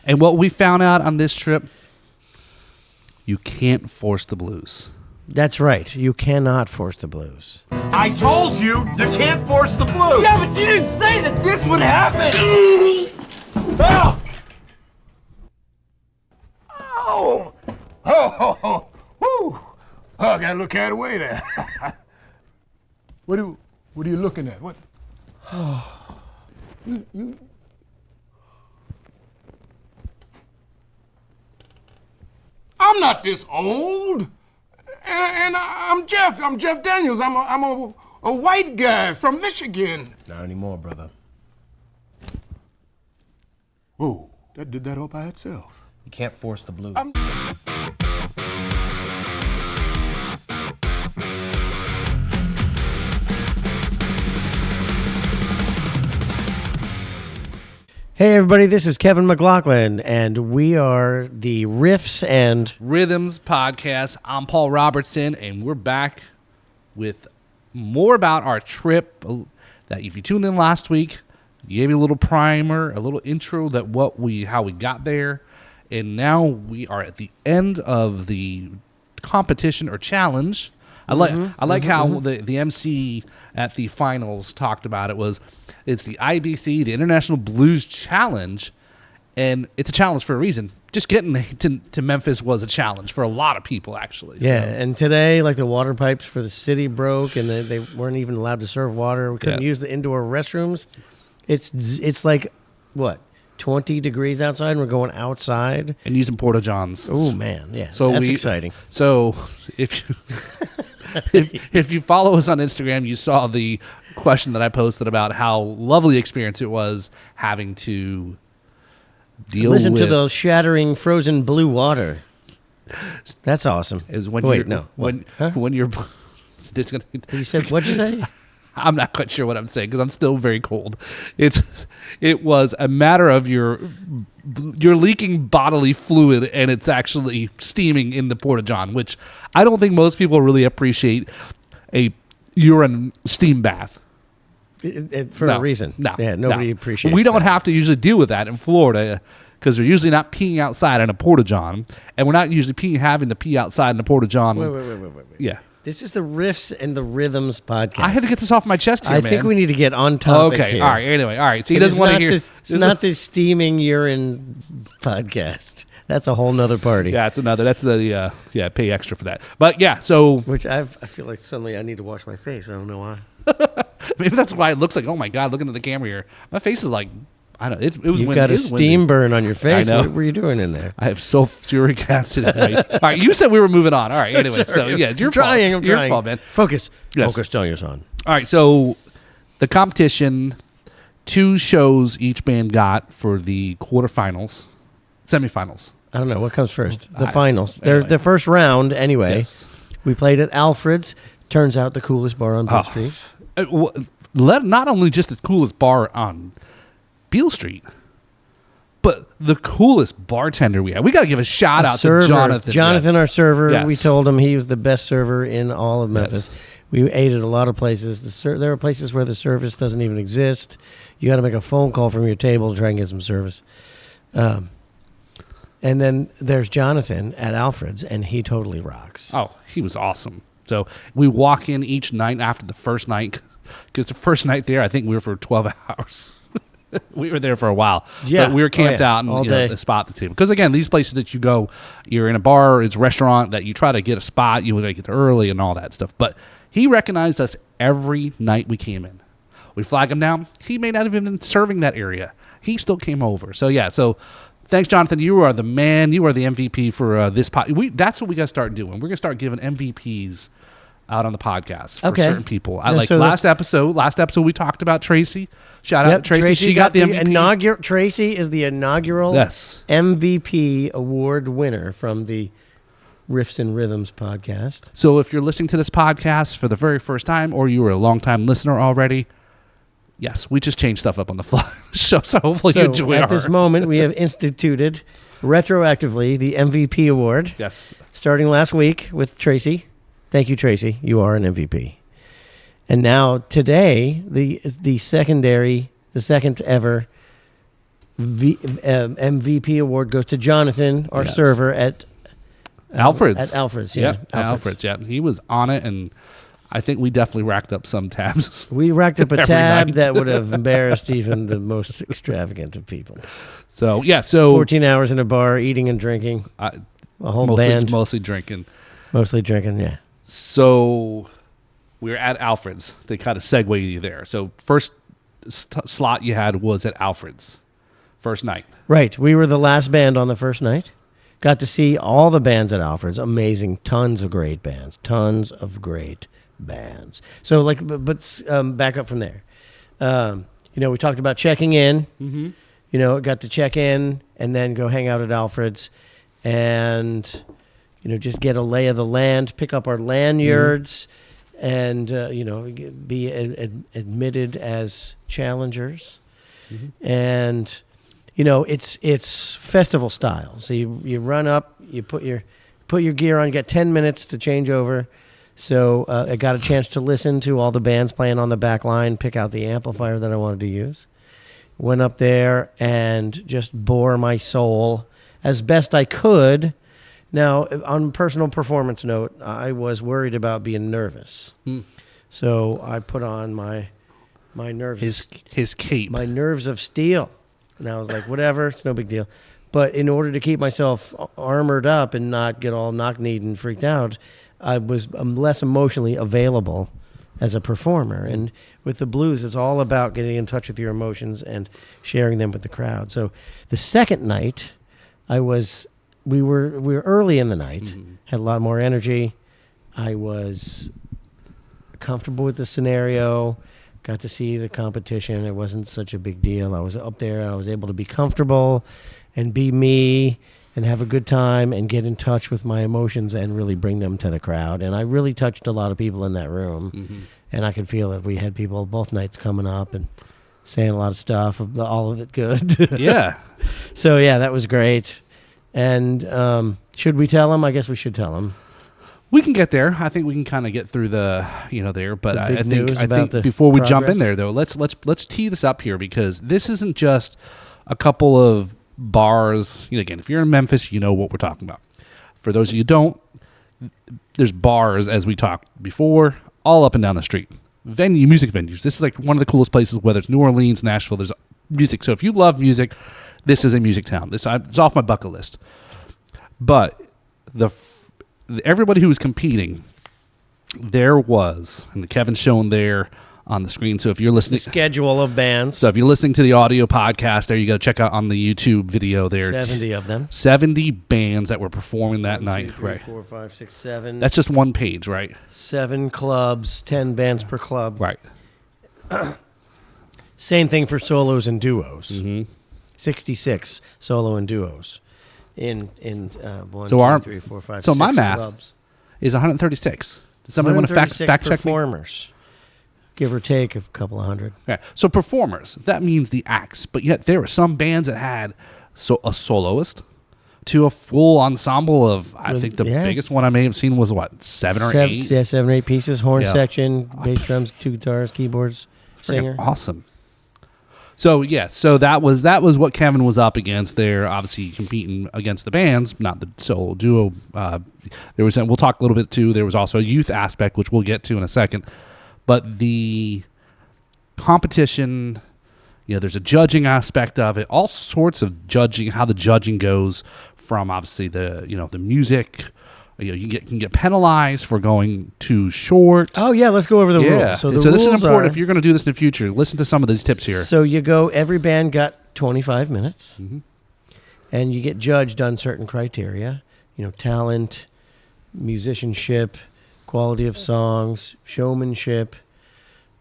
And what we found out on this trip, you can't force the blues. That's right. You cannot force the blues. I told you can't force the blues. Yeah, but you didn't say that this would happen. Oh! Oh! Oh! Woo! Oh, I gotta look out of the way there. What are you looking at? What? Oh. You. I'm not this old. And I'm Jeff. I'm Jeff Daniels. I'm a white guy from Michigan. Not anymore, brother. Whoa, that did that all by itself. You can't force the blues. Hey, everybody, this is Kevin McLaughlin, and we are the Riffs and Rhythms podcast. I'm Paul Robertson, and we're back with more about our trip. That if you tuned in last week, you gave you a little primer, a little intro that how we got there, and now we are at the end of the competition or challenge. I like how the MC at the finals talked about it. It's the IBC, the International Blues Challenge, and it's a challenge for a reason. Just getting to Memphis was a challenge for a lot of people, actually. Yeah, and today, like the water pipes for the city broke, and they weren't even allowed to serve water. We couldn't use the indoor restrooms. It's like, what, 20 degrees outside, and we're going outside? And using Porta Johns. Oh, man, yeah, so that's exciting. So if you... if you follow us on Instagram, you saw the question that I posted about how lovely experience it was having to listen to those shattering frozen blue water. That's awesome. When you're this gonna, you said, what'd you say? I'm not quite sure what I'm saying because I'm still very cold. It was a matter of you're leaking bodily fluid and it's actually steaming in the Porta John, which I don't think most people really appreciate a urine steam bath. A reason. No. Yeah, nobody appreciates We don't that. have to usually deal with that in Florida because we're usually not peeing outside in a Porta John, and we're not usually having to pee outside in a Porta John. Wait. Yeah. This is the Riffs and the Rhythms podcast. I had to get this off my chest here, I man. think we need to get on topic Okay, here. all right, anyway, all right. So he doesn't want to hear... It's not this steaming urine podcast. That's a whole nother party. Yeah, that's the, pay extra for that. But yeah, so... Which I feel like suddenly I need to wash my face. I don't know why. Maybe that's why it looks like, oh my God, looking at the camera here. My face is like, I don't know. You've got a steam burn on your face. I know. What were you doing in there? I have sulfuric acid in my... All right, you said we were moving on. All right, anyway. So, yeah, it's your fault. I'm trying. Your fault, man. Focus. Yes. Focus on your son. All right, so the competition, 2 shows each band got for the quarterfinals, semifinals. I don't know. What comes first? The finals. Anyway. They're the first round anyway. Yes. We played at Alfred's. Turns out the coolest bar on Beale Street. Not only just the coolest bar on Beale Street, but the coolest bartender we had. We got to give a shout out to Jonathan. Jonathan, yes. our server. Yes. We told him he was the best server in all of Memphis. Yes. We ate at a lot of places. There are places where the service doesn't even exist. You got to make a phone call from your table to try and get some service. And then there's Jonathan at Alfred's, and he totally rocks. Oh, he was awesome. So we walk in each night after the first night, because the first night there, I think we were for 12 hours. We were there for a while. Yeah. But we were camped out and all day. A spot at the table. Because, again, these places that you go, you're in a bar, it's a restaurant, that you try to get a spot, you want to get there early and all that stuff. But he recognized us every night we came in. We flag him down. He may not have even been serving that area. He still came over. So, yeah, thanks, Jonathan. You are the man. You are the MVP for this podcast. That's what we got to start doing. We're going to start giving MVPs out on the podcast for certain people. Last episode we talked about Tracy. Shout out to Tracy. She got the MVP. Tracy is the inaugural MVP award winner from the Riffs and Rhythms podcast. So if you're listening to this podcast for the very first time, or you were a long-time listener already, yes, we just changed stuff up on the fly. So hopefully you enjoy at this moment, we have instituted retroactively the MVP award. Yes. Starting last week with Tracy. Thank you, Tracy. You are an MVP. And now today, the second ever MVP award goes to Jonathan, our Yes. server at Alfred's. At Alfred's, yeah. Yep, Alfred's. Yeah, he was on it, and I think we definitely racked up some tabs. We racked up a Every tab night. that would have embarrassed even the most extravagant of people. So yeah, so 14 hours in a bar, eating and drinking. A whole band. mostly drinking. Mostly drinking, yeah. So we were at Alfred's. They kind of segue you there. So first slot you had was at Alfred's. First night. Right. We were the last band on the first night. Got to see all the bands at Alfred's. Amazing. Tons of great bands. Tons of great bands. So, back up from there. We talked about checking in. Mm-hmm. Got to check in and then go hang out at Alfred's and, just get a lay of the land, pick up our lanyards and, be admitted as challengers. Mm-hmm. And... it's festival style. So you run up, you put your gear on, you got 10 minutes to change over. So I got a chance to listen to all the bands playing on the back line, pick out the amplifier that I wanted to use. Went up there and just bore my soul as best I could. Now, on a personal performance note, I was worried about being nervous. So I put on my nerves. His cape. My nerves of steel. And I was like, whatever, it's no big deal. But in order to keep myself armored up and not get all knock-kneed and freaked out, I'm less emotionally available as a performer. And with the blues, it's all about getting in touch with your emotions and sharing them with the crowd. So the second night, we were early in the night, had a lot more energy. I was comfortable with the scenario. Got to see the competition. It wasn't such a big deal. I was up there and I was able to be comfortable and be me and have a good time and get in touch with my emotions and really bring them to the crowd. And I really touched a lot of people in that room. Mm-hmm. And I could feel it. We had people both nights coming up and saying a lot of stuff, all of it good. Yeah. So, yeah, that was great. And should we tell them? I guess we should tell them. We can get there. I think we can kind of get through there. But I think the before we progress. jump in there, though, let's tee this up here because this isn't just a couple of bars. Again, if you're in Memphis, you know what we're talking about. For those of you who don't, there's bars, as we talked before, all up and down the street. Music venues. This is like one of the coolest places, whether it's New Orleans, Nashville, there's music. So if you love music, this is a music town. It's off my bucket list. But everybody who was competing, there was, and Kevin's shown there on the screen. So if you're listening, the schedule of bands. So if you're listening to the audio podcast, there you got to check out on the YouTube video there. 70 of them. 70 bands that were performing that night. 2, 3, right. 4, 5, 6, 7. That's just one page, right? 7 clubs, 10 bands per club. Right. Same thing for solos and duos. Mm-hmm. 66 solo and duos. In 1, So 2, 3, 4, 5, so 6 my math clubs. is 136. Does somebody want to fact check me? performers, give or take a couple of hundred. Yeah. So performers, that means the acts. But yet there were some bands that had a soloist to a full ensemble of, I think the biggest one I may have seen was, 7 or 8? Yeah, 7 or 8 pieces. Horn Yeah. section, bass drums, 2 guitars, keyboards, singer. Awesome. So that was what Kevin was up against there. Obviously competing against the bands, not the solo duo. We'll talk a little bit too. There was also a youth aspect, which we'll get to in a second. But the competition, there's a judging aspect of it. All sorts of judging, how the judging goes from obviously the music. You can get penalized for going too short. Oh yeah, let's go over the rules. So the this rules is important. are, If you're going to do this in the future, listen to some of these tips here. So you go. Every band got 25 minutes, and you get judged on certain criteria. Talent, musicianship, quality of songs, showmanship.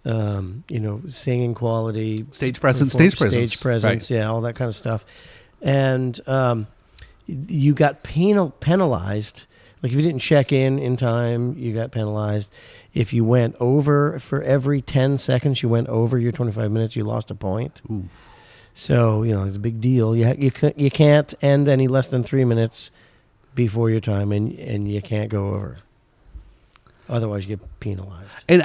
Singing quality, Stage presence, right. Yeah, all that kind of stuff. And you got penalized. Like if you didn't check in time, you got penalized. If you went over for every 10 seconds, you went over your 25 minutes, you lost a point. Ooh. So, it's a big deal. You can't end any less than 3 minutes before your time, and you can't go over. Otherwise, you get penalized. And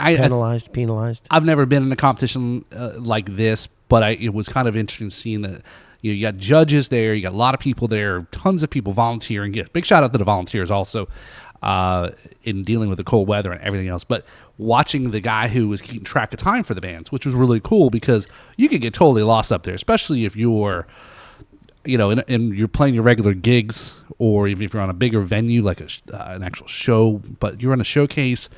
penalized. I've never been in a competition like this, but it was kind of interesting seeing that, You got judges there. You got a lot of people there. Tons of people volunteering. Yeah, big shout out to the volunteers also in dealing with the cold weather and everything else. But watching the guy who was keeping track of time for the bands, which was really cool because you could get totally lost up there, especially if you're, and you're playing your regular gigs, or even if you're on a bigger venue like an actual show. But you're in a showcase,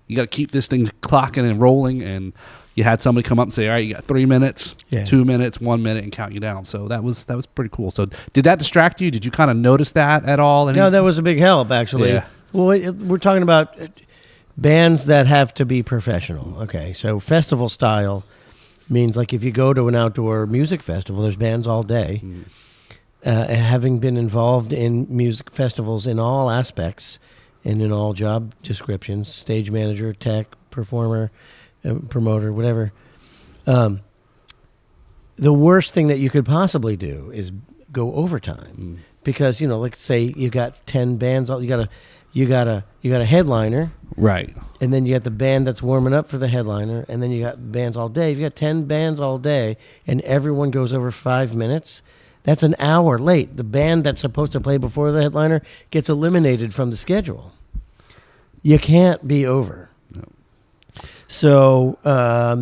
you got to keep this thing clocking and rolling. And you had somebody come up and say, "All right, you got 3 minutes, 2 minutes, 1 minute," and count you down. So that was pretty cool. So did that distract you? Did you kind of notice that at all? No, that was a big help actually. Yeah. Well, we're talking about bands that have to be professional. Okay, so festival style means like if you go to an outdoor music festival, there's bands all day. Having been involved in music festivals in all aspects and in all job descriptions, stage manager, tech, performer, promoter, whatever, the worst thing that you could possibly do is go overtime because, like say you got 10 bands, you got a headliner, right, and then you got the band that's warming up for the headliner, and then you got bands all day. If you got 10 bands all day and everyone goes over 5 minutes, that's an hour late. The band that's supposed to play before the headliner gets eliminated from the schedule. You can't be over. No. So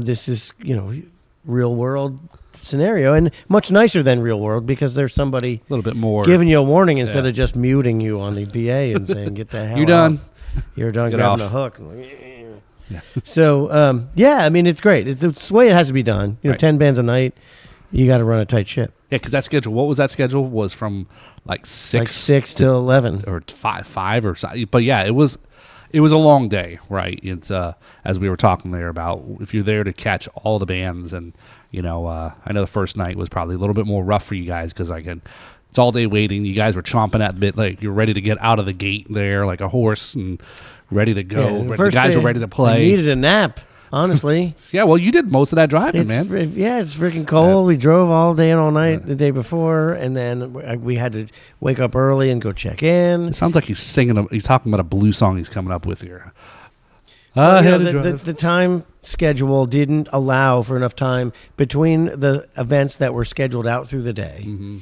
this is, real world scenario, and much nicer than real world because there's somebody a little bit more giving you a warning instead of just muting you on the PA and saying, "Get the hell You're done. off. You're done Get grabbing off." a hook." Yeah. So I mean, it's great. It's the way it has to be done. Right. 10 bands a night. You got to run a tight ship. Yeah, because that schedule. What was that schedule? Was from like 6 till 11 or five or so. But yeah, it was a long day, right? It's as we were talking there about if you're there to catch all the bands, and I know the first night was probably a little bit more rough for you guys because it's all day waiting. You guys were chomping at the bit, like you're ready to get out of the gate there, like a horse, and ready to go. Yeah, the guys were ready to play. I needed a nap, honestly. Yeah, well, you did most of that driving, man. It's freaking cold. We drove all day and all night the day before, and then we had to wake up early and go check in. It sounds like he's talking about a blues song he's coming up with here. The time schedule didn't allow for enough time between the events that were scheduled out through the day. Mm-hmm.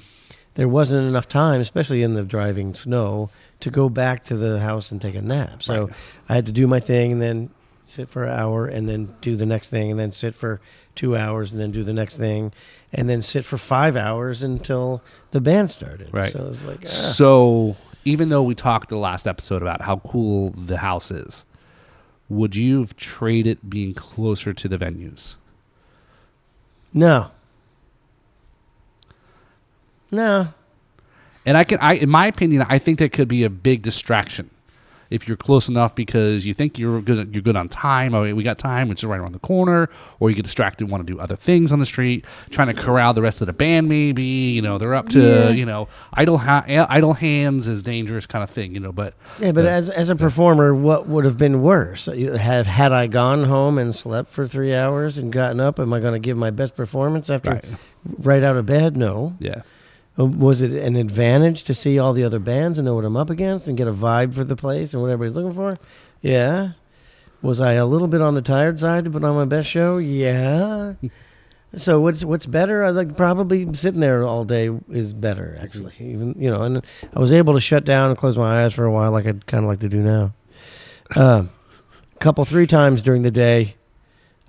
There wasn't enough time, especially in the driving snow, to go back to the house and take a nap. So I had to do my thing and then sit for an hour and then do the next thing and then sit for 2 hours and then do the next thing and then sit for 5 hours until the band started. Right. So it's like, So even though we talked the last episode about how cool the house is, would you have traded being closer to the venues? No. And in my opinion, I think that could be a big distraction if you're close enough because you think you're good on time. Oh, we got time, which is right around the corner, or you get distracted, want to do other things on the street, trying to corral the rest of the band. Maybe they're up to idle hands is dangerous kind of thing. But as a performer, what would have been worse? Had I gone home and slept for 3 hours and gotten up? Am I going to give my best performance after right out of bed? No. Yeah. Was it an advantage to see all the other bands and know what I'm up against and get a vibe for the place and what everybody's looking for? Yeah. Was I a little bit on the tired side to put on my best show? Yeah. So what's better? I like probably sitting there all day is better actually. Even and I was able to shut down and close my eyes for a while, like I'd kind of like to do now. 3 times during the day,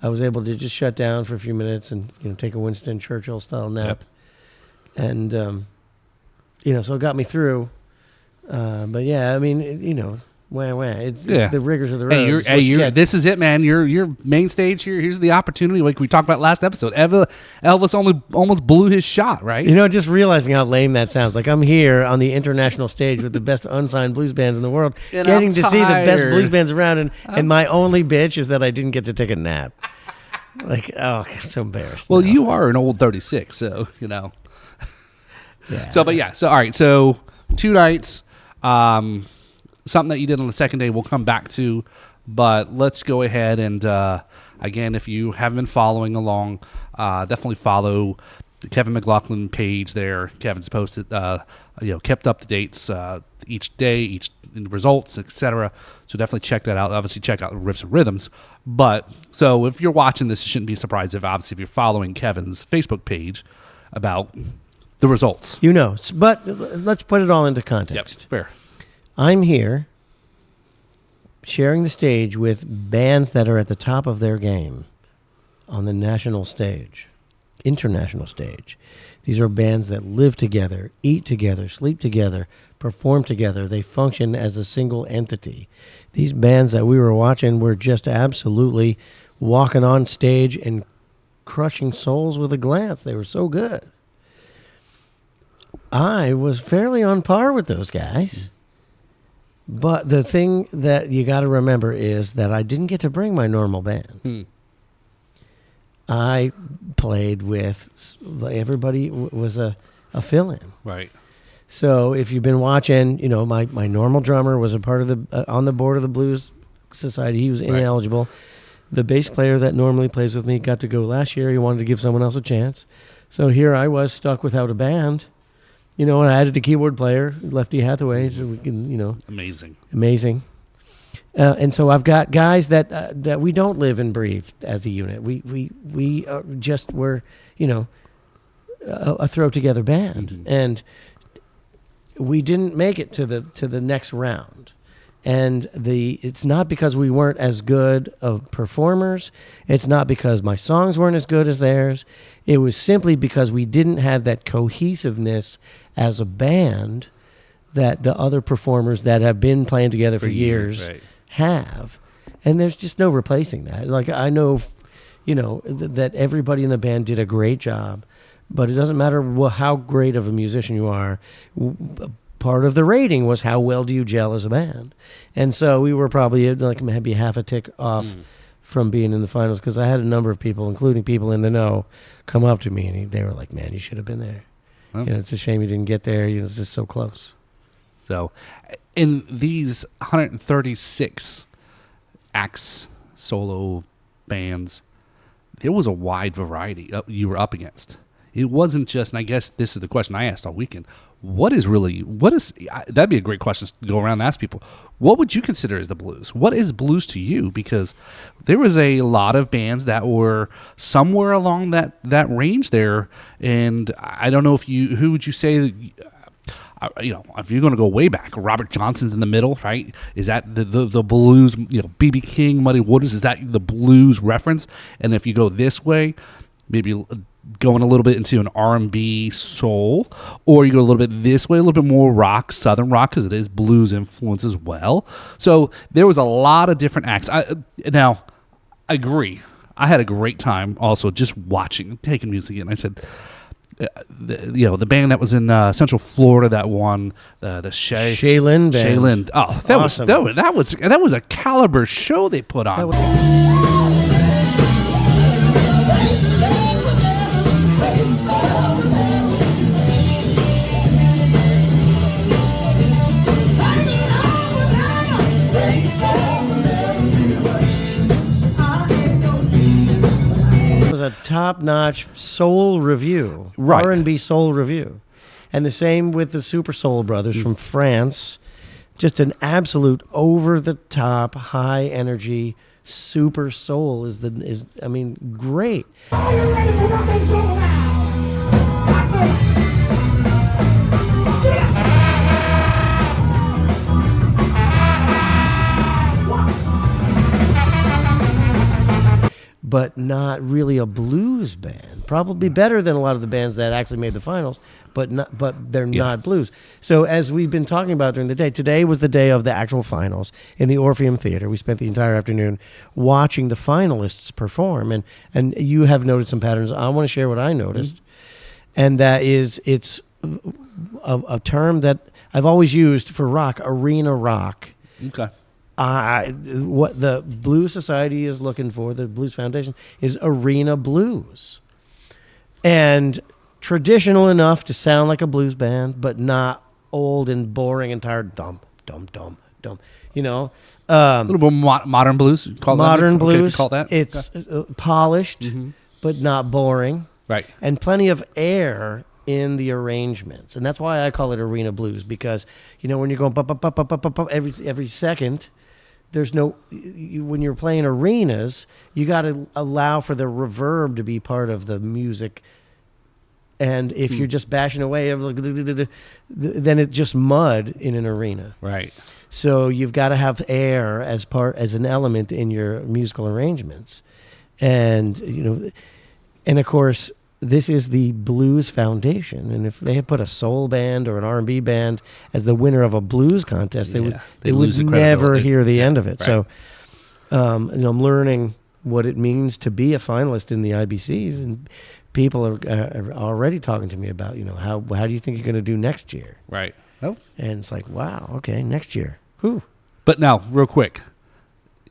I was able to just shut down for a few minutes and take a Winston Churchill style nap. Yep. And, so it got me through. But yeah, I mean, it's the rigors of the road. This is it, man. Your main stage here. Here's the opportunity. Like we talked about last episode. Elvis almost blew his shot, right? Just realizing how lame that sounds. Like I'm here on the international stage with the best unsigned blues bands in the world, and getting to see the best blues bands around. And my only bitch is that I didn't get to take a nap. Like, I'm so embarrassed. Well, you are an old 36, so, Yeah. So, but yeah. So, all right. So 2 nights, something that you did on the second day we'll come back to, but let's go ahead and, again, if you haven't been following along, definitely follow the Kevin McLaughlin page there. Kevin's posted, kept up to dates, each day, each results, etc. So definitely check that out. Obviously check out Riffs and Rhythms. But so if you're watching this, you shouldn't be surprised if you're following Kevin's Facebook page about the results. But let's put it all into context. Fair. I'm here sharing the stage with bands that are at the top of their game on the national stage, international stage. These are bands that live together, eat together, sleep together, perform together. They function as a single entity. These bands that we were watching were just absolutely walking on stage and crushing souls with a glance. They were so good. I was fairly on par with those guys. But the thing that you got to remember is that I didn't get to bring my normal band. I played with everybody was a fill-in. Right. So if you've been watching, my normal drummer was a part of the on the board of the Blues Society. He was ineligible. The bass player that normally plays with me got to go last year. He wanted to give someone else a chance. So here I was stuck without a band. And I added a keyboard player, Lefty Hathaway, so we can, Amazing. And so I've got guys that we don't live and breathe as a unit. We we're a throw together band, and we didn't make it to the next round. And it's not because we weren't as good of performers. It's not because my songs weren't as good as theirs. It was simply because we didn't have that cohesiveness as a band that the other performers that have been playing together for years have. And there's just no replacing that. Like, I know, that everybody in the band did a great job, but it doesn't matter how great of a musician you are. Part of the rating was how well do you gel as a band. And so we were probably maybe half a tick off from being in the finals, because I had a number of people, including people in the know, come up to me and they were like, "Man, you should have been there. It's a shame you didn't get there. It's just so close." So in these 136 acts, solo bands, there was a wide variety you were up against. It wasn't just, and I guess this is the question I asked all weekend, that'd be a great question to go around and ask people. What would you consider as the blues? What is blues to you? Because there was a lot of bands that were somewhere along that range there. And I don't know who would you say, if you're going to go way back, Robert Johnson's in the middle, right? Is that the blues, B.B. King, Muddy Waters, is that the blues reference? And if you go this way, maybe going a little bit into an R&B soul, or you go a little bit this way, a little bit more rock, southern rock, because it is blues influence as well. So there was a lot of different acts. Now, I agree. I had a great time also just taking music in. I said, the band that was in Central Florida that won the Shaylin band. Shaylin. Oh, that awesome. that was a caliber show they put on. A top-notch soul review, right. R&B soul review, and the same with the Super Soul Brothers from France. Just an absolute over-the-top, high-energy super soul is great. Are you ready for rock and soul now? But not really a blues band. Probably better than a lot of the bands that actually made the finals, but they're not blues. So as we've been talking about during the day, today was the day of the actual finals in the Orpheum Theater. We spent the entire afternoon watching the finalists perform, and you have noted some patterns. I want to share what I noticed, and that is it's a term that I've always used for rock, arena rock. Okay. What the Blues Society is looking for, the Blues Foundation, is arena blues. And traditional enough to sound like a blues band, but not old and boring and tired. Dum, dum, dum, dum. A little bit modern blues. Modern blues. Okay, if you call that. It's polished, but not boring. Right. And plenty of air in the arrangements. And that's why I call it arena blues, because, when you're going every second, there's no, when you're playing arenas, you got to allow for the reverb to be part of the music And if you're just bashing away, then it's just mud in an arena. Right. So you've got to have air as an element in your musical arrangements. And, and of course, this is the blues foundation. And if they had put a soul band or an R&B band as the winner of a blues contest, they would never hear the end of it. Right. So, I'm learning what it means to be a finalist in the IBCs, and people are already talking to me about, how do you think you're going to do next year? Right. Oh. And it's like, wow, okay, next year. Whew. But now, real quick,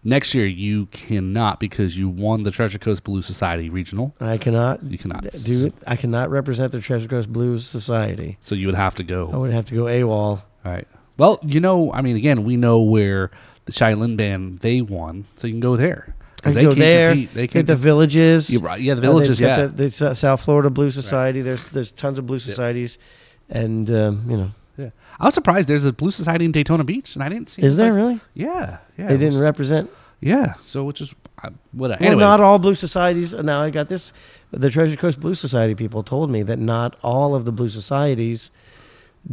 next year you cannot, because you won the Treasure Coast Blues Society Regional. I cannot. You cannot do it. I cannot represent the Treasure Coast Blues Society. So you would have to go. I would have to go AWOL. All right. Well, again, we know where the Shaolin Band, they won, so you can go there. I can go there. They get the Villages. Right. Yeah, the Villages. The South Florida Blues Society. Right. There's tons of blues societies, and Yeah, I was surprised. There's a blues society in Daytona Beach, and I didn't see. Is there really? Yeah. They didn't represent. Yeah. So which is whatever. Well, not all blues societies. Now I got this. The Treasure Coast Blues Society people told me that not all of the blues societies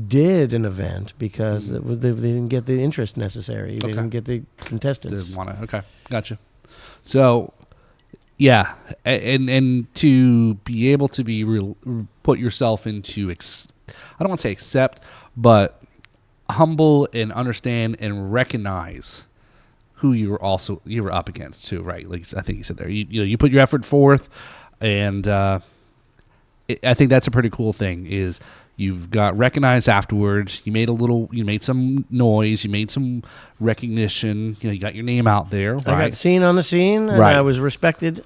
did an event because they didn't get the interest necessary. They didn't get the contestants. Didn't want to. Okay, gotcha. So, yeah, and to be able to put yourself into, I don't want to say accept, but humble and understand and recognize who you were up against too, right? Like I think you said there, you put your effort forth, and I think that's a pretty cool thing. Is you've got recognized afterwards. You made some noise. You made some recognition. You got your name out there. Right? I got seen on the scene, and I was respected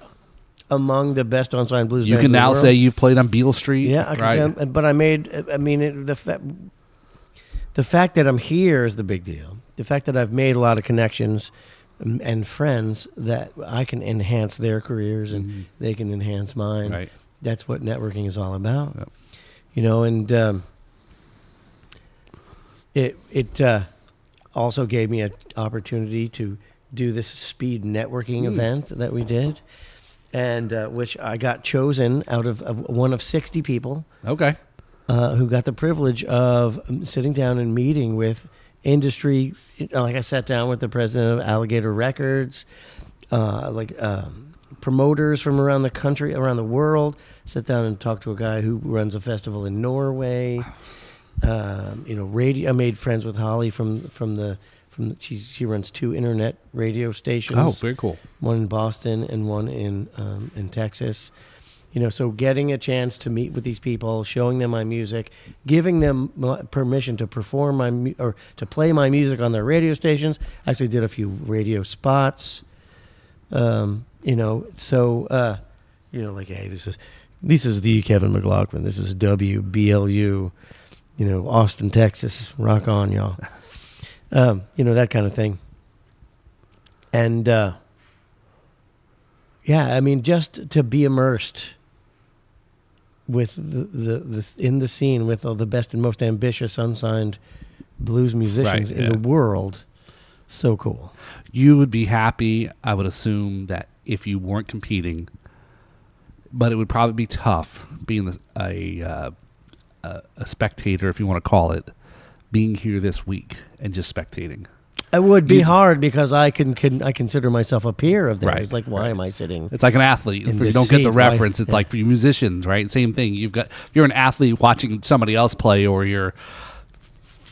among the best on-sign blues bands. You can now say you've played on Beale Street. Yeah, I can say, but the fact that I'm here is the big deal. The fact that I've made a lot of connections and friends that I can enhance their careers and they can enhance mine. Right. That's what networking is all about. Yep. And it also gave me an opportunity to do this speed networking event that we did, and which I got chosen out of one of 60 people. Okay. Who got the privilege of sitting down and meeting with industry. Like I sat down with the president of Alligator Records, promoters from around the country, around the world. Sat down and talked to a guy who runs a festival in Norway. Radio. I made friends with Holly from she runs 2 internet radio stations. Oh, very cool. One in Boston and one in Texas. So getting a chance to meet with these people, showing them my music, giving them permission to perform or to play my music on their radio stations. Actually did a few radio spots. Hey, this is the Kevin McLaughlin. This is WBLU, Austin, Texas. Rock on, y'all. That kind of thing. And just to be immersed with the in the scene with all the best and most ambitious unsigned blues musicians in the world, so cool. You would be happy, I would assume, that if you weren't competing, but it would probably be tough being a spectator, if you want to call it, being here this week and just spectating. It would be hard because I consider myself a peer of theirs. Right, like, why am I sitting? It's like an athlete. If you don't get the reference, it's like for you musicians, right? Same thing. If you're an athlete watching somebody else play, or you're,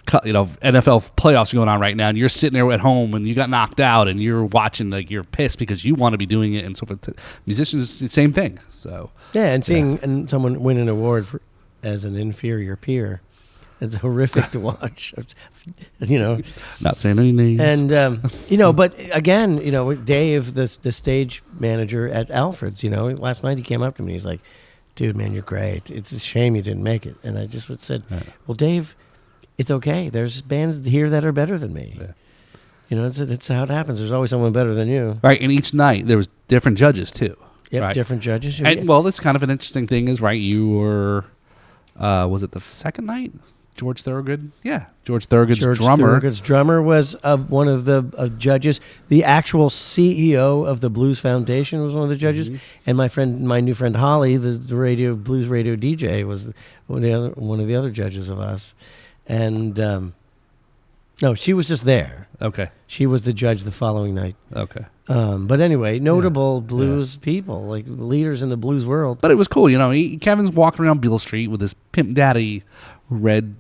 NFL playoffs going on right now, and you're sitting there at home and you got knocked out, and you're watching, like, you're pissed because you want to be doing it, and so forth. Musicians, it's the same thing. So and seeing someone win an award as an inferior peer. It's horrific to watch, Not saying any names. And, but again, Dave, the stage manager at Alfred's, last night he came up to me. He's like, dude, man, you're great. It's a shame you didn't make it. And I just said, well, Dave, it's okay. There's bands here that are better than me. Yeah. It's how it happens. There's always someone better than you. Right, and each night there was different judges, too. Yep, right? Different judges. And, well, that's kind of an interesting thing is, right, you were, was it the second night? George Thorogood. Yeah, George Thorogood's George drummer. Thorogood's drummer was one of the judges. The actual CEO of the Blues Foundation was one of the judges, and my new friend Holly, the blues radio DJ, was one of the other judges of us. And no, she was just there. Okay. She was the judge the following night. Okay. But anyway, notable blues people, like leaders in the blues world. But it was cool, Kevin's walking around Beale Street with his Pimp Daddy red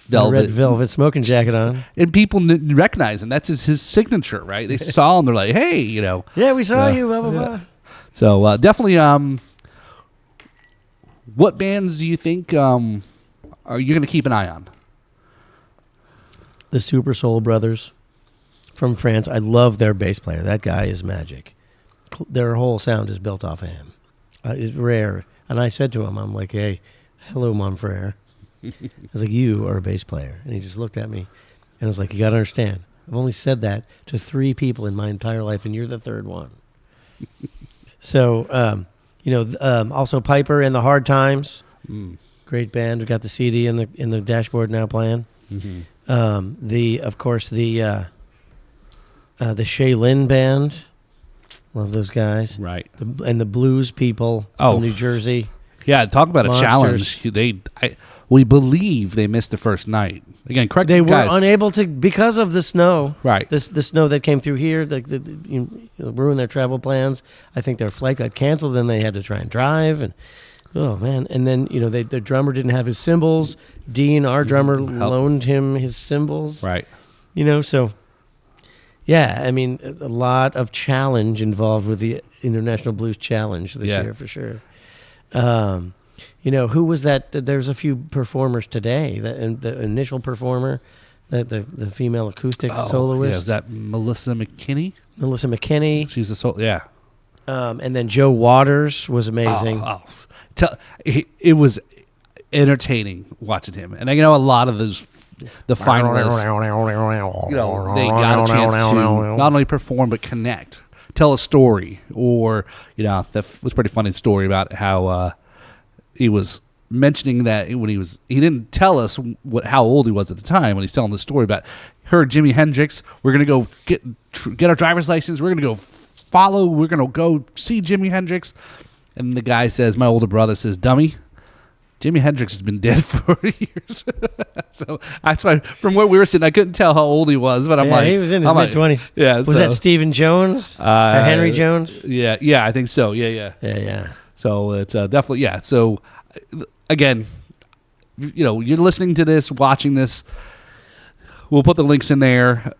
velvet smoking jacket on. And people recognize him. That's his signature, right? They saw him. They're like, hey, Yeah, we saw you, blah, blah, blah. So definitely, what bands do you think are you going to keep an eye on? The Super Soul Brothers from France. I love their bass player. That guy is magic. Their whole sound is built off of him. It's rare. And I said to him, I'm like, hey, hello, mon frere. I was like, you are a bass player. And he just looked at me and I was like, you got to understand. I've only said that to 3 people in my entire life, and you're the 3rd one. So, also Piper and the Hard Times. Great band. We got the CD in the dashboard now playing. Mm-hmm. The Shaylin Band. Love those guys. Right. And the Blues People from New Jersey. Yeah, talk about Monsters. a challenge. We believe they missed the first night. Again, correct They me, were guys. unable to, because of the snow. Right. The snow that came through here ruined their travel plans. I think their flight got canceled and they had to try and drive. And oh, man. And then, the drummer didn't have his cymbals. Dean, our drummer, loaned him his cymbals. Right. So, yeah, I mean, a lot of challenge involved with the International Blues Challenge this year for sure. Who was that? There's a few performers today. The initial performer, the female acoustic soloist. Yeah, is that Melissa McKinney? Melissa McKinney. She's a solo. Yeah. And then Joe Waters was amazing. It was entertaining watching him, and a lot of those the finalists, they got a chance to not only perform but connect, tell a story, or that was a pretty funny story about how he was mentioning that when he didn't tell us how old he was at the time when he's telling the story about her, Jimi Hendrix. We're gonna go get our driver's license. We're gonna go we're gonna go see Jimi Hendrix, and the guy says, my older brother says, dummy, Jimi Hendrix has been dead for years. So that's why, from where we were sitting, I couldn't tell how old he was, but he was in his mid-20s. Yeah, was that Stephen Jones or Henry Jones? Yeah, I think so. Yeah. So it's definitely So again, you're listening to this, watching this. We'll put the links in there.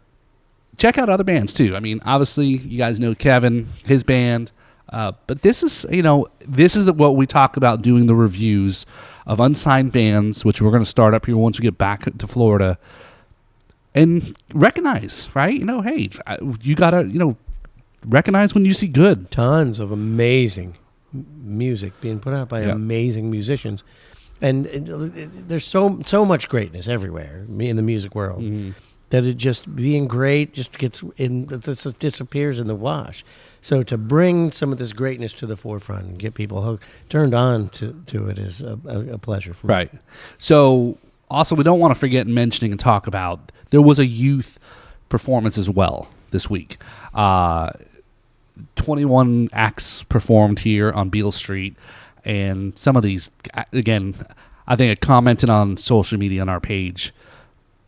Check out other bands too. I mean, obviously, you guys know Kevin, his band. But this is, what we talk about doing the reviews of unsigned bands, which we're going to start up here once we get back to Florida, and recognize, right? Hey, you got to, recognize when you see good. Tons of amazing music being put out by amazing musicians. And there's so much greatness everywhere in the music world that it just being great just disappears in the wash. So to bring some of this greatness to the forefront and get people turned on to it is a pleasure for me. Right. So also, we don't want to forget mentioning and talk about, there was a youth performance as well this week. 21 acts performed here on Beale Street, and some of these, again, I think I commented on social media on our page,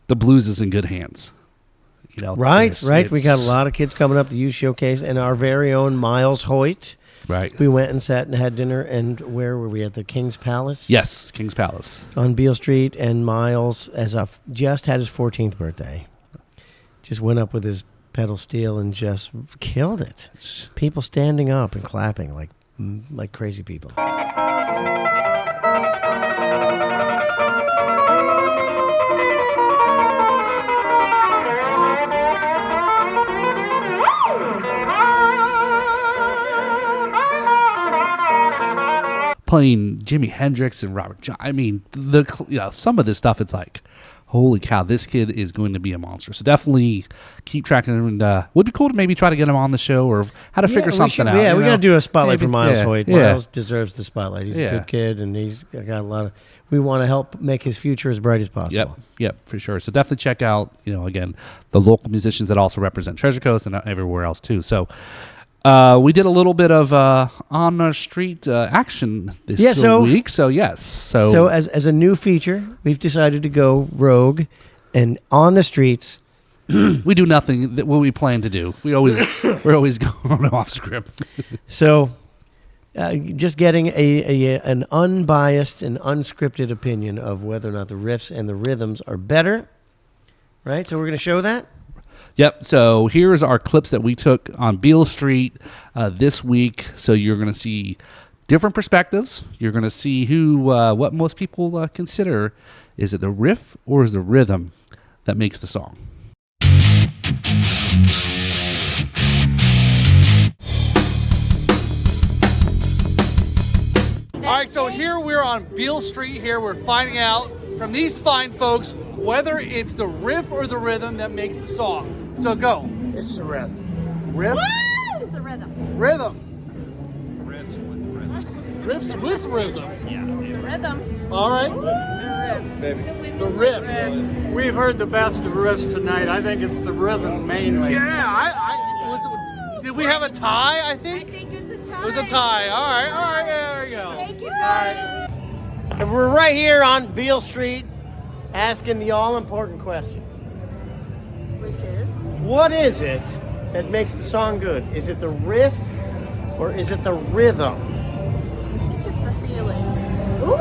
the blues is in good hands. Right. We got a lot of kids coming up to Youth Showcase, and our very own Miles Hoyt. Right. We went and sat and had dinner, and where were we? At the King's Palace? Yes, King's Palace. On Beale Street, and Miles, just had his 14th birthday, just went up with his pedal steel and just killed it. People standing up and clapping like crazy people. Playing Jimi Hendrix and Robert John. I mean, some of this stuff, it's like, holy cow, this kid is going to be a monster. So definitely keep tracking him. And would be cool to maybe try to get him on the show or how to figure something out. Yeah, we got to do a spotlight Maybe, for Miles yeah, Hoyt. yeah. Miles deserves the spotlight. He's a Yeah. good kid, and he's got a lot of. We want to help make his future as bright as possible. Yep, for sure. So definitely check out, again, the local musicians that also represent Treasure Coast and everywhere else too. So we did a little bit of on the street action this week. So yes. So as a new feature, we've decided to go rogue and on the streets. we do nothing that what we plan to do. We're always going off script. So just getting an unbiased and unscripted opinion of whether or not the riffs and the rhythms are better. Right? So we're going to show that. Yep. So here's our clips that we took on Beale Street this week. So you're going to see different perspectives. You're going to see what most people consider. Is it the riff or is the rhythm that makes the song? All right, so here we're on Beale Street. Here we're finding out from these fine folks whether it's the riff or the rhythm that makes the song. So go. It's the riff. Riff? It's the rhythm. Rhythm. Riffs with rhythm. Rhythms. All right. The riffs. The riffs. We've heard the best of riffs tonight. I think it's the rhythm mainly. Did we have a tie, I think? I think it's a tie. It was a tie. All right, there we go. Thank you, guys. And we're right here on Beale Street asking the all-important question. Which is? What is it that makes the song good? Is it the riff or is it the rhythm? It's the feeling. Ooh.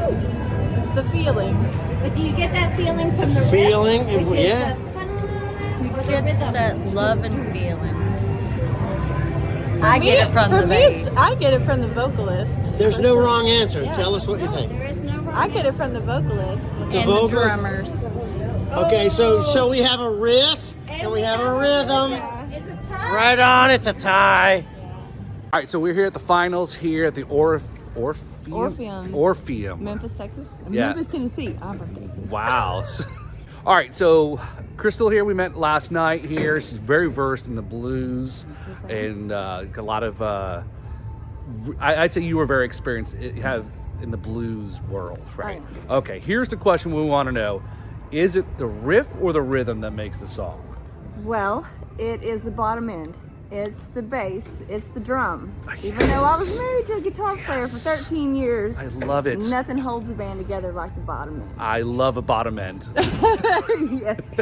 It's the feeling. But do you get that feeling from the riff? Feeling? Which is Yeah. the- You or the get rhythm? that love and feeling. I get it from the bass. I get it from the vocalist. There's no wrong answer. Tell us what you No, think. there is no wrong. I get it from the vocalist. And the vocals? drummers. Okay, so we have a riff and we have a rhythm. It's a tie. Right on, it's a tie. All right, so we're here at the finals here at the Orpheum. Orpheum. Memphis, Texas. Yeah. Memphis, Tennessee. I'm from Texas. Wow. All right, so Crystal here, we met last night here. She's very versed in the blues and a lot of, I'd say you were very experienced in the blues world, right? Okay, here's the question we want to know. Is it the riff or the rhythm that makes the song? Well, it is the bottom end. It's the bass. It's the drum. Even though I was married to a guitar player for 13 years, I love it. nothing holds a band together like the bottom end. I love a bottom end. Yes.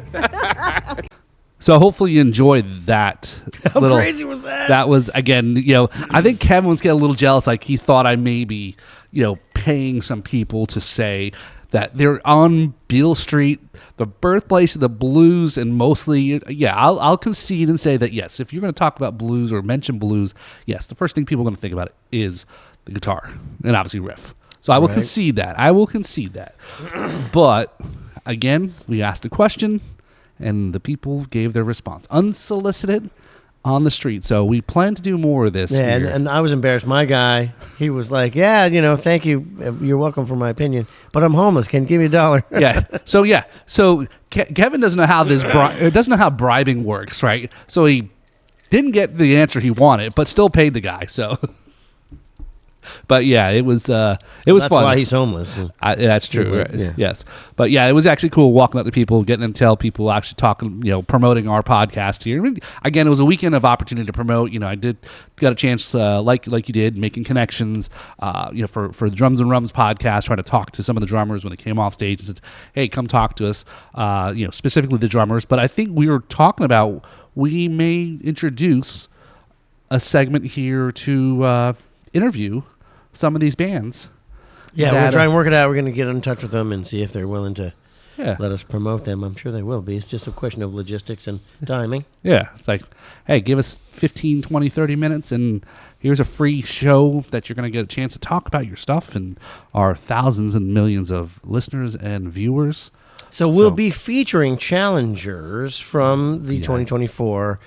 So hopefully you enjoyed that. How crazy was that? That was, again, I think Kevin was getting a little jealous. Like he thought I may be, paying some people to say that they're on Beale Street, the birthplace of the blues, and mostly, I'll concede and say that, yes, if you're going to talk about blues or mention blues, yes, the first thing people are going to think about is the guitar and obviously riff. So I will concede that. But, again, we asked a question, and the people gave their response. Unsolicited on the street. So we plan to do more of this. Yeah, here. and I was embarrassed. My guy, he was like, thank you. You're welcome for my opinion. But I'm homeless. Can you give me $1? So Kevin doesn't know how doesn't know how bribing works, right? So he didn't get the answer he wanted, but still paid the guy. So, but yeah, it was fun. That's why he's homeless. That's true. Yeah, Right? yeah. Yes, but yeah, it was actually cool walking up to people, getting them to tell people, actually talking, promoting our podcast here. Again, it was a weekend of opportunity to promote. I got a chance, like you did, making connections. For the Drums and Rums podcast, trying to talk to some of the drummers when they came off stage and said, "Hey, come talk to us." Specifically the drummers. But I think we were talking about we may introduce a segment here to interview some of these bands. Yeah, we're going to try and work it out. We're going to get in touch with them and see if they're willing to Yeah. let us promote them. I'm sure they will be. It's just a question of logistics and timing. Yeah. It's like, hey, give us 15, 20, 30 minutes and here's a free show that you're going to get a chance to talk about your stuff and our thousands and millions of listeners and viewers. So we'll be featuring challengers from the Yeah. 2024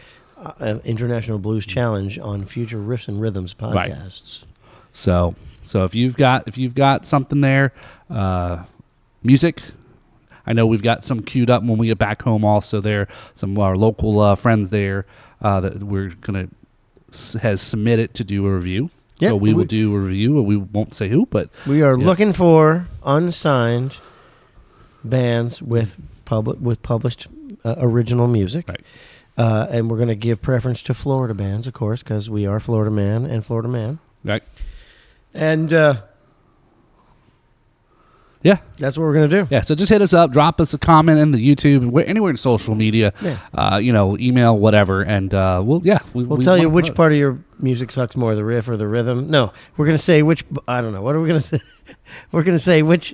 International Blues Challenge on future Riffs and Rhythms podcasts. So if you've got something there, music, I know we've got some queued up when we get back home. Also, there some of our local friends there that we're gonna has submitted to do a review. Yep, So we will do a review. We won't say who, but we are looking for unsigned bands with published original music. Right. And we're going to give preference to Florida bands, of course, because we are Florida Man and Florida Man. Right. And yeah, that's what we're going to do. Yeah, so just hit us up, drop us a comment in the YouTube, anywhere in social media, email, whatever, and we'll tell you which part of your music sucks more, the riff or the rhythm. No, we're going to say which. I don't know. What are we going to say? We're going to say what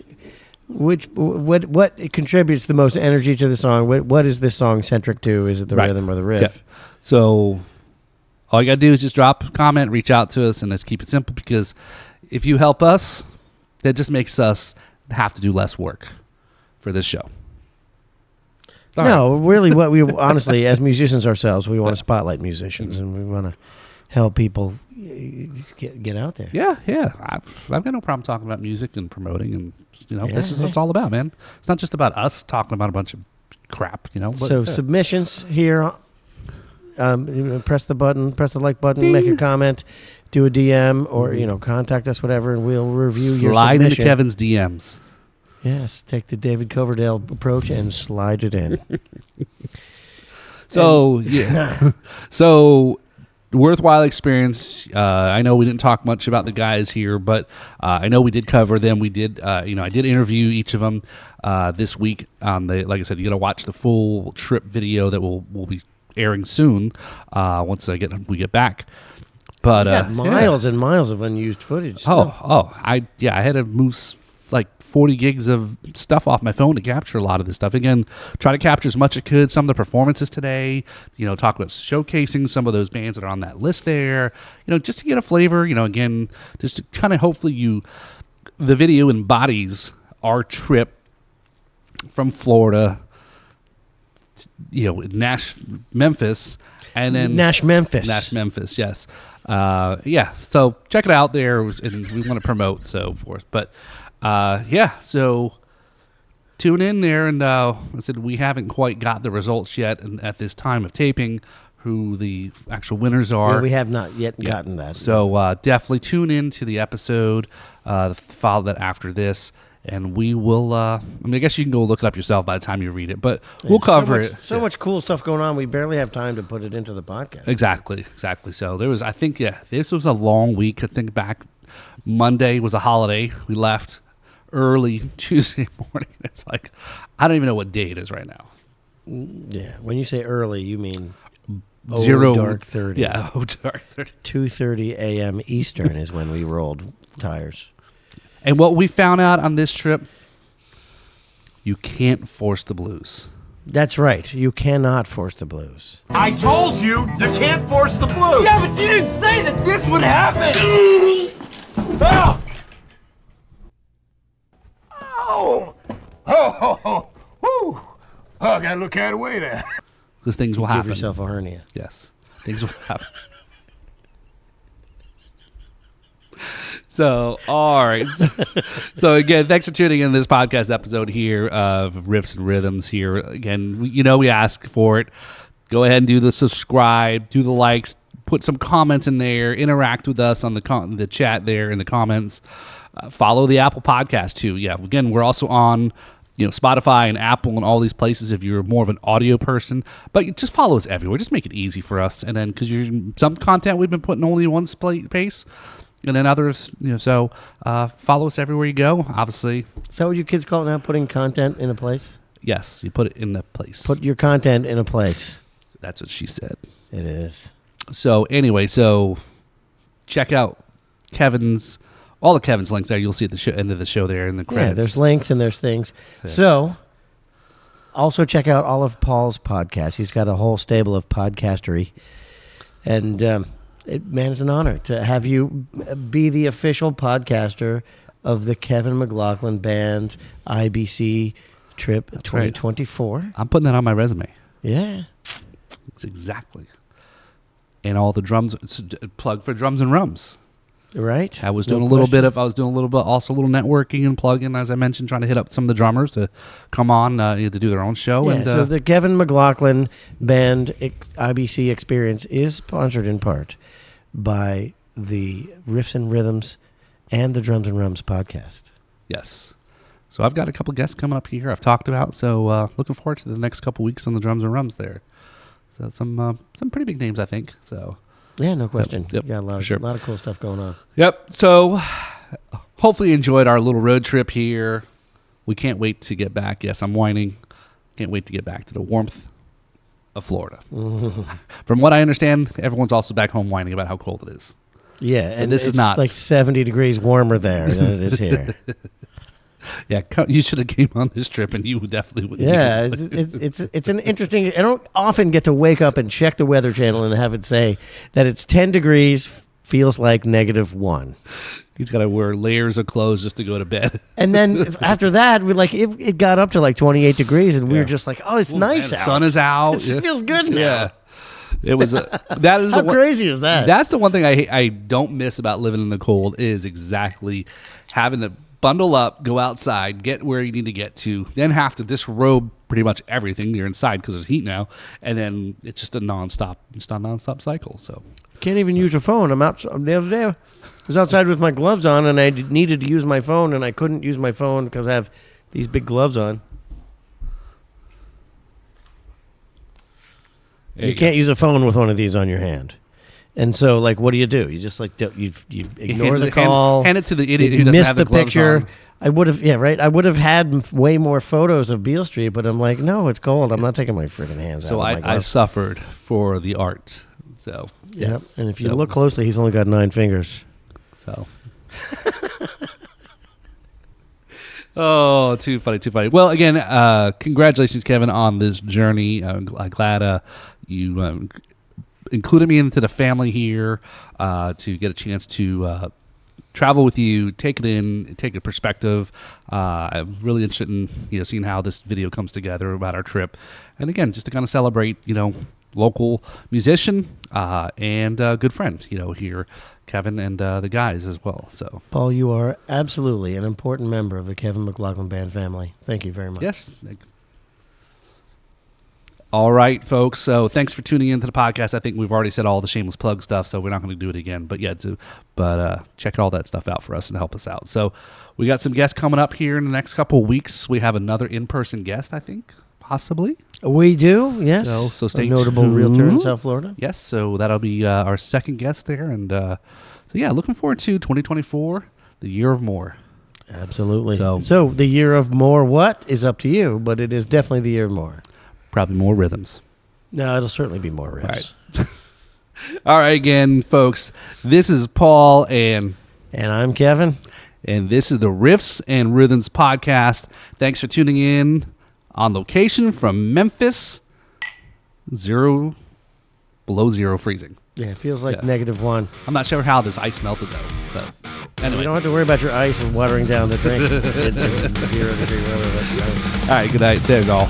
contributes the most energy to the song. What is this song centric to? Is it the rhythm or the riff? Yeah. So all you got to do is just drop a comment, reach out to us, and let's keep it simple, because if you help us, that just makes us have to do less work for this show. Really, what we honestly, as musicians ourselves, we want to spotlight musicians, and we want to help people get out there. Yeah. I've got no problem talking about music and promoting, and this is what it's all about, man. It's not just about us talking about a bunch of crap, But, so submissions here. Press the like button, Ding. Make a comment, do a DM, or contact us, whatever, and we'll review your submission. Slide into Kevin's DMs. Yes, take the David Coverdale approach and slide it in. So worthwhile experience. I know we didn't talk much about the guys here, but I know we did cover them. We did, I did interview each of them this week. Like I said, you got to watch the full trip video that will be airing soon once we get back. But miles and miles of unused footage. I had to move like 40 gigs of stuff off my phone to capture a lot of this stuff. Again, try to capture as much as I could. Some of the performances today, talk about showcasing some of those bands that are on that list there, just to get a flavor, again, just to kind of hopefully the video embodies our trip from Florida, Memphis, and then Memphis, yes. So check it out there, and we want to promote, so forth. But so tune in there, and I said we haven't quite got the results yet, and at this time of taping, who the actual winners are. Yeah, we have not yet gotten that. So definitely tune in to the episode, follow that after this, and we will. I guess you can go look it up yourself by the time you read it, but we'll cover it. So much cool stuff going on. We barely have time to put it into the podcast. Exactly. So there was, this was a long week. I think back Monday was a holiday. We left early Tuesday morning. It's like, I don't even know what day it is right now. Yeah. When you say early, you mean dark 30. Yeah, dark 30. 2:30 a.m. Eastern is when we rolled tires. And what we found out on this trip, you can't force the blues. That's right. You cannot force the blues. I told you can't force the blues. Yeah, but you didn't say that this would happen. I gotta look out of the way there. Because things will happen. Give yourself a hernia. Yes, things will happen. So, all right. So again, thanks for tuning in to this podcast episode here of Riffs and Rhythms here. Again, we ask for it. Go ahead and do the subscribe, do the likes, put some comments in there, interact with us on the chat there in the comments. Follow the Apple Podcast too. Yeah, again, we're also on Spotify and Apple and all these places if you're more of an audio person. But just follow us everywhere. Just make it easy for us. And then because some content we've been putting only in one pace. And then others, so follow us everywhere you go, obviously. Is that what you kids call it now, putting content in a place? Yes, you put it in a place. Put your content in a place. That's what she said. It is. So anyway, check out all of Kevin's links there. You'll see at the end of the show there in the credits. Yeah, there's links and there's things. Yeah. So also check out all of Paul's podcasts. He's got a whole stable of podcastery. And... it's an honor to have you be the official podcaster of the Kevin McLaughlin Band IBC trip 2024. Right. I'm putting that on my resume. Yeah. It's exactly. And all the drums, plug for Drums and Rums. Right. I was doing a little bit, also a little networking and plugging, as I mentioned, trying to hit up some of the drummers to come on to do their own show. Yeah, and so the Kevin McLaughlin Band IBC Experience is sponsored in part by the Riffs and Rhythms and the Drums and Rums podcast. Yes. So I've got a couple guests coming up here I've talked about. So looking forward to the next couple weeks on the Drums and Rums there. So some pretty big names, I think. So yeah, no question. Yep. You got a lot of cool stuff going on. Yep. So hopefully you enjoyed our little road trip here. We can't wait to get back. Yes, I'm whining. Can't wait to get back to the warmth of Florida. From what I understand, everyone's also back home whining about how cold it is. Yeah, and this is not like 70 degrees warmer there than it is here. Yeah, you should have came on this trip, and you definitely would. Yeah, it's an interesting. I don't often get to wake up and check the Weather Channel and have it say that it's 10 degrees, feels like -1. He's got to wear layers of clothes just to go to bed. And then after that, it got up to like 28 degrees, and we were just like, "Oh, it's nice man, out. Sun is out. It feels good now." Yeah, it was. That is how crazy is that? That's the one thing I don't miss about living in the cold is exactly having to bundle up, go outside, get where you need to get to, then have to disrobe pretty much everything. You're inside because there's heat now, and then it's just a nonstop cycle. So can't even use your phone. I'm out the other day. I was outside with my gloves on, and I needed to use my phone, and I couldn't use my phone because I have these big gloves on. You can't use a phone with one of these on your hand. And so, like, what do? You just like you ignore the call, hand it to the idiot who doesn't have the gloves picture. on. I would have, I would have had way more photos of Beale Street, but I'm like, no, it's cold. I'm not taking my freaking hands out. So I suffered for the art. So yes, and if you look closely, he's only got 9 fingers. So. Oh, too funny, too funny. Well, again, congratulations, Kevin, on this journey. I'm glad you included me into the family here to get a chance to travel with you, take it in, take a perspective. I'm really interested in seeing how this video comes together about our trip, and again, just to kind of celebrate, local musician and good friend, here, Kevin, and the guys as well. So, Paul, you are absolutely an important member of the Kevin McLaughlin Band family. Thank you very much. Yes. All right, folks. So thanks for tuning into the podcast. I think we've already said all the shameless plug stuff, so we're not going to do it again. But check all that stuff out for us and help us out. So we got some guests coming up here in the next couple of weeks. We have another in-person guest, I think, possibly. We do, yes. So stay tuned. A notable realtor in South Florida. Yes, so that'll be our second guest there. And looking forward to 2024, the year of more. Absolutely. So the year of more what is up to you, but it is definitely the year of more. Probably more rhythms. No, it'll certainly be more riffs. All right. All right, again, folks, this is Paul and I'm Kevin. And this is the Riffs and Rhythms podcast. Thanks for tuning in on location from Memphis. Below zero freezing. Yeah, it feels like -1. I'm not sure how this ice melted, though. But anyway. You don't have to worry about your ice and watering down the drink. 0 degree weather. That's nice. All right, good night. There you go.